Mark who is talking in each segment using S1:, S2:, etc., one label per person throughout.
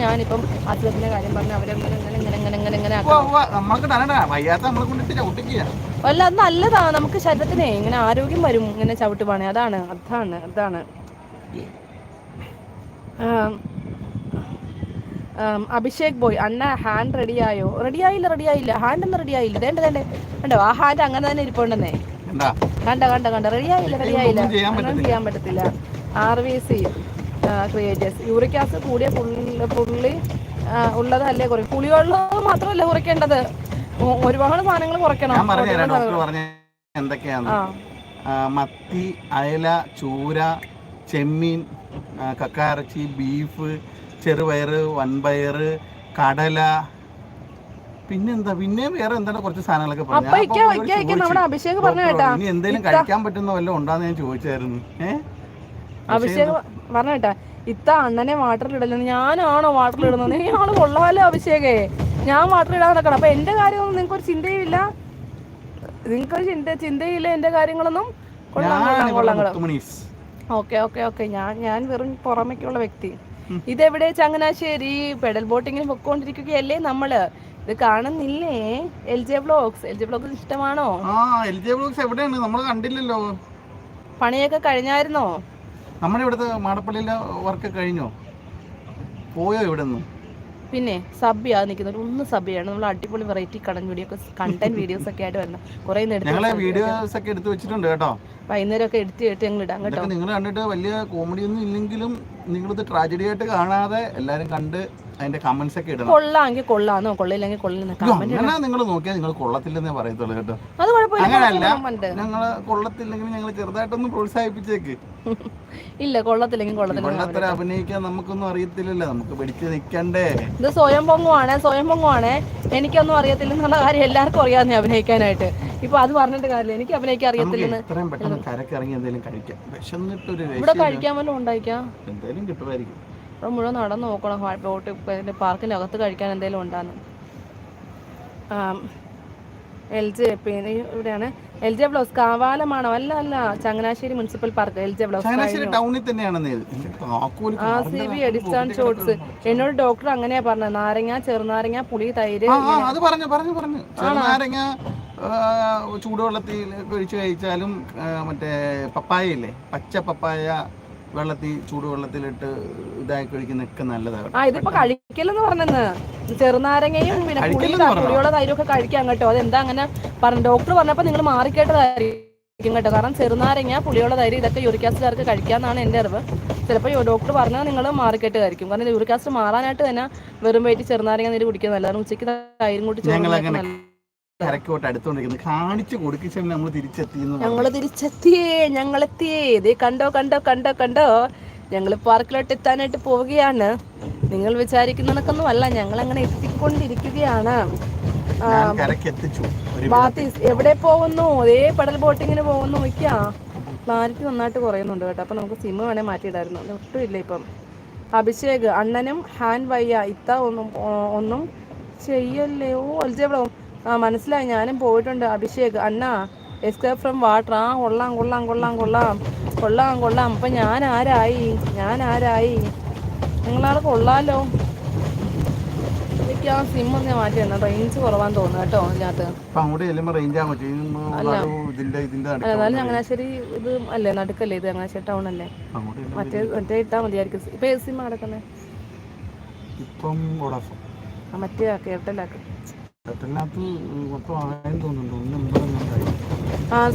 S1: ഞാനിപ്പം അസുഖത്തിന്റെ കാര്യം പറഞ്ഞ അവരെങ്ങനെ അല്ല, അത് നല്ലതാ നമുക്ക് ശരീരത്തിനെ ഇങ്ങനെ ആരോഗ്യം വരും ഇങ്ങനെ ചവിട്ടുവാണേ. അതാണ് അതാണ് അതാണ് അഭിഷേക് ബോയ് അണ്ണ ഹാൻഡ് റെഡിയായോ? റെഡിയായില്ല ഹാൻഡ് ഒന്നും റെഡിയായില്ല. കണ്ടോ ആ ഹാൻഡ് അങ്ങനെ തന്നെ ഇരിപ്പുണ്ടെന്നേ. കണ്ട റെഡിയായില്ല അങ്ങനെ ചെയ്യാൻ പറ്റത്തില്ല. RVC ക്രിയേറ്റേഴ്സ് യൂറിക് ആസിഡ് കൂടിയ പുള്ളി ഉള്ളതല്ലേ കുറയ്ക്കും. പുളിയുള്ളത് മാത്രമല്ല കുറയ്ക്കേണ്ടത്, ഒരുപാട് സാധനങ്ങൾ കുറയ്ക്കണം.
S2: എന്തൊക്കെയാണ്? മത്തി, അയല, ചൂര, ചെമ്മീൻ, കക്കായിറച്ചി, ബീഫ്, ചെറുപയറ്, വൻപയറ്, കടല, പിന്നെന്താ വേറെ എന്താണ് കുറച്ച് സാധനങ്ങളൊക്കെ ഇനി എന്തെങ്കിലും കഴിക്കാൻ പറ്റുന്ന വല്ലതും ഉണ്ടാന്ന് ഞാൻ ചോദിച്ചായിരുന്നു.
S1: അഭിഷേക് പറഞ്ഞ കേട്ടാ, ഇത്ത അണ്ണനെ വാട്ടറിലിടലെന്ന്. ഞാനാണോ വാട്ടറിലിടുന്നത്? ആള് കൊള്ളാലോ അഭിഷേകേ, ഞാൻ വാട്ടറിലിടാൻ നടക്കണം. അപ്പൊ എന്റെ കാര്യമൊന്നും നിങ്ങൾക്കൊരു ചിന്തയില്ല, ചിന്തയില്ല എന്റെ കാര്യങ്ങളൊന്നും. ഓക്കെ ഞാൻ വെറും പുറമേക്കുള്ള വ്യക്തി. ഇതെവിടെ? ചങ്ങനാശ്ശേരി പെഡൽ ബോട്ടിങ്ങിന് പൊക്കോണ്ടിരിക്കുകയല്ലേ നമ്മള്. ഇത് കാണുന്നില്ലേ? LJ വ്ലോഗ്സ് ഇഷ്ടമാണോ?
S2: എവിടെയാണ്? നമ്മൾ കണ്ടില്ലല്ലോ.
S1: പണിയൊക്കെ കഴിഞ്ഞായിരുന്നോ?
S2: നമ്മുടെ ഇവിടുത്തെ മാടപ്പള്ളിയിലെ വർക്ക് കഴിഞ്ഞോ? പോയോ ഇവിടെ നിന്ന്?
S1: പിന്നെ സബ്ബിയാ നിൽക്കുന്നത്. ഒന്ന് സബ്ബിയാണ്. നമ്മൾ അടിപൊളി വെറൈറ്റി കണ്ടന്റ് വീഡിയോസ് ഒക്കെ ആയിട്ട് വരുന്ന കുറെ
S2: വീഡിയോസ് ഒക്കെ എടുത്ത് വെച്ചിട്ടുണ്ട് കേട്ടോ.
S1: വൈകുന്നേരം ഒക്കെ എടുത്ത് ഞങ്ങൾ ഇടാം കേട്ടോ.
S2: നിങ്ങൾ കണ്ടിട്ട് വലിയ കോമഡി ഒന്നും ഇല്ലെങ്കിലും നിങ്ങളിത് ട്രാജഡി ആയിട്ട് കാണാതെ എല്ലാരും കണ്ട് അതിന്റെ കമന്റ്സ് ഒക്കെ ഇടണം.
S1: കൊള്ളാമെങ്കിൽ കൊള്ളാന്നോ, കൊള്ളില്ലെങ്കിൽ കൊള്ളുന്ന
S2: നിങ്ങൾ നോക്കിയാൽ നിങ്ങൾ കൊള്ളത്തില്ലെന്നേ പറയത്തുള്ളൂ കേട്ടോ.
S1: അത്
S2: അങ്ങനെയല്ല, ഞങ്ങള് കൊള്ളത്തില്ലെങ്കിൽ ഞങ്ങൾ ചെറുതായിട്ടൊന്ന് പ്രോത്സാഹിപ്പിച്ചേക്ക്.
S1: ഇല്ല, കൊള്ളത്തില്ലെങ്കിൽ
S2: കൊള്ളത്തില്ല. അഭിനയിക്കാൻ നമുക്കൊന്നും അറിയത്തില്ലല്ലോ, നമുക്ക് പിടിച്ച് നിൽക്കണ്ടേ.
S1: ഇത് സ്വയം പൊങ്ങുവാണേ. എനിക്കൊന്നും അറിയത്തില്ലെന്നുള്ള കാര്യം എല്ലാവർക്കും അറിയാവുന്ന അഭിനയിക്കാനായിട്ട്. ഇപ്പൊ അത് പറഞ്ഞിട്ട് കാര്യമില്ല, എനിക്ക് അഭിനയിക്കാൻ അറിയത്തില്ലെന്ന്.
S2: എത്രയും പെട്ടെന്ന് കരക്ക് ഇറങ്ങി എന്തെങ്കിലും കഴിക്കാം. വിശന്നിട്ടൊരു
S1: ഇവിടെ കഴിക്കാൻ വല്ലതും ഉണ്ടായിരിക്കാം,
S2: എന്തെങ്കിലും കിട്ടുമായിരിക്കും.
S1: ഇവിടെ മുഴുവൻ നടന്നു നോക്കണം. ബോട്ട് പാർക്കിന്റെ അകത്ത് കഴിക്കാൻ എന്തെങ്കിലും ഉണ്ടാന്ന്. LJ പിന്നെ ഇവിടെയാണ് LJ വ്ലോഗ്സ്. കാവാലമാണോ? അല്ല, Changanassery municipal park LJ vlogs. CV Edison shorts. എന്നോട് ഡോക്ടർ അങ്ങനെയാ പറഞ്ഞത്, നാരങ്ങ, ചെറുനാരങ്ങ, പുളി, തൈര്.
S2: ചെറുനാരങ്ങ ചൂടുവെള്ളത്തിൽ ഒഴിച്ച് കഴിച്ചാലും, മറ്റേ പപ്പായ ഇല്ലേ, പച്ച പപ്പായ വെള്ളത്തിൽ ചൂടുവെള്ളത്തിലിട്ട് ഇതായി കഴിക്കുന്നൊക്കെ നല്ലതാണ്.
S1: ഇതിപ്പോ കഴിക്കലെന്ന് പറഞ്ഞെന്ന്, ചെറുനാരങ്ങയും പിന്നെ പുളിയുള്ള തൈരും ഒക്കെ കഴിക്കാം കേട്ടോ. അതെന്താ അങ്ങനെ പറഞ്ഞു ഡോക്ടർ പറഞ്ഞപ്പോ നിങ്ങൾ മാറിക്കേണ്ടതായിരിക്കും കേട്ടോ. കാരണം ചെറുനാരങ്ങ, പുളിയുള്ള തൈര് ഇതൊക്കെ യൂറിക് ആസിഡുകാർക്ക് കഴിക്കാന്നാണ് എന്റെ അറിവ്. ചിലപ്പോൾ ഡോക്ടർ പറഞ്ഞാൽ നിങ്ങൾ മാറിക്കേണ്ടതായിരിക്കും. കാരണം യൂറിക് ആസിഡ് മാറാനായിട്ട് തന്നെ വെറും വയറ്റിൽ ചെറുനാരങ്ങ നീര് കുടിക്കുന്നത് നല്ലതാണ്. ഉച്ചയ്ക്ക് തൈരും കൂട്ടി ഞങ്ങളെത്തിയേ. ഇത് കണ്ടോ ഞങ്ങൾ പാർക്കിലോട്ട് എത്താനായിട്ട് പോവുകയാണ്. നിങ്ങൾ വിചാരിക്കുന്നതൊന്നും അല്ല, ഞങ്ങൾ അങ്ങനെ എത്തിക്കൊണ്ടിരിക്കുകയാണ്. എവിടെ പോകുന്നു? അതേ പെഡൽ ബോട്ടിങ്ങിന് പോകുന്നു. ക്ലാരിറ്റി നന്നായിട്ട് കുറയുന്നുണ്ട് കേട്ടോ. അപ്പൊ നമുക്ക് സിം വേണേ മാറ്റിയിടായിരുന്നു, ഒട്ടും ഇല്ല ഇപ്പം. അഭിഷേക് അണ്ണനും ഹാൻഡ് വയ്യ, ഇത്ത ഒന്നും ചെയ്യല്ലേ. LJ വ്ലോഗ് മനസ്സിലായി, ഞാനും പോയിട്ടുണ്ട്. അഭിഷേക് അണ്ണ എസ്കേപ്പ് ഫ്രം വാട്ടർ. കൊള്ളാം. അപ്പൊ ഞാൻ ആരായി? നിങ്ങളാള് കൊള്ളാലോ. എനിക്ക് ആ സിം ഒന്ന് മാറ്റി തന്നെ, റേഞ്ച് കുറവാന്ന് തോന്നുന്നു കേട്ടോ അതിനകത്ത്. എന്നാലും ചങ്ങനാശ്ശേരി ഇത് അല്ലേ, നടുക്കല്ലേ ഇത്? ചങ്ങനാശ്ശേരി ടൗൺ അല്ലേ? മറ്റേ ഇട്ടാ മതിയായിരിക്കും. ഇപ്പൊ ഏത് സിം കിടക്കുന്നത്? മറ്റേ എയർടെല്ലാക്ക്.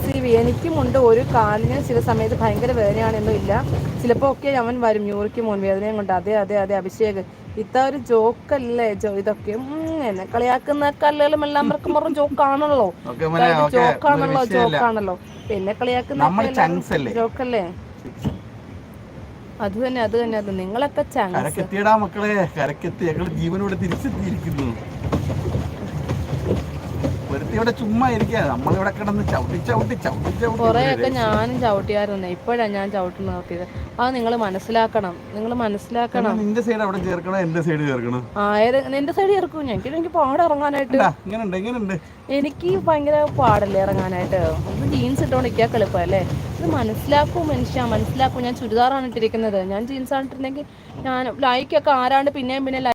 S1: CV എനിക്കുമുണ്ട്. ഒരു കാലിന് ചില സമയത്ത് ഭയങ്കര വേദനയാണെന്നും ഇല്ല, ചിലപ്പോ ഒക്കെ അവൻ വരും യൂറിക്ക് മോൻ വേദനയും കൊണ്ട്. അതെ അഭിഷേക്, ഇത്ത ഒരു ജോക്കല്ലേ ഇതൊക്കെ? എന്നെ കളിയാക്കുന്ന കല്ലുകളും എല്ലാം മറും ജോക്കാണല്ലോ. പിന്നെ കളിയാക്കുന്ന ജോക്കല്ലേ? അത് തന്നെ നിങ്ങളൊക്കെ
S2: മക്കളെ കരക്കെത്തി, ഞങ്ങൾ ജീവനോടെ തിരിച്ചെത്തിയിരിക്കുന്നു. ഒരുത്തി ഇവിടെ ചുമ്മാ ഇരിക്കുക, നമ്മളിവിടെ കിടന്ന് ചവിട്ടി
S1: കുറെയൊക്കെ ഞാനും ചവിട്ടിയായിരുന്നേ, ഇപ്പോഴാണ് ഞാൻ ചവിട്ടി നിർത്തിയത്. അത് നിങ്ങൾ മനസ്സിലാക്കണം,
S2: നിന്റെ സൈഡ് അവിടെ ചേർക്കണോ എന്റെ സൈഡ് ചേർക്കണോ?
S1: നിന്റെ സൈഡ് ചേർക്കും. എനിക്ക് പാടെ ഇറങ്ങാനായിട്ട്, എനിക്ക് ഭയങ്കര പാടല്ലേ ഇറങ്ങാനായിട്ട്. ഒന്ന് ജീൻസ് ഇട്ടോണ്ടിരിക്കാൻ എളുപ്പമല്ലേ. ഇത് മനസ്സിലാക്കും മനസ്സിലാക്കും. ഞാൻ ചുരിദാറാണ് ഇട്ടിരിക്കുന്നത്, ഞാൻ ജീൻസാണ് ഇട്ടിരുന്നെങ്കിൽ ഞാൻ ലൈക്കൊക്കെ ആരാണ്ട് പിന്നെയും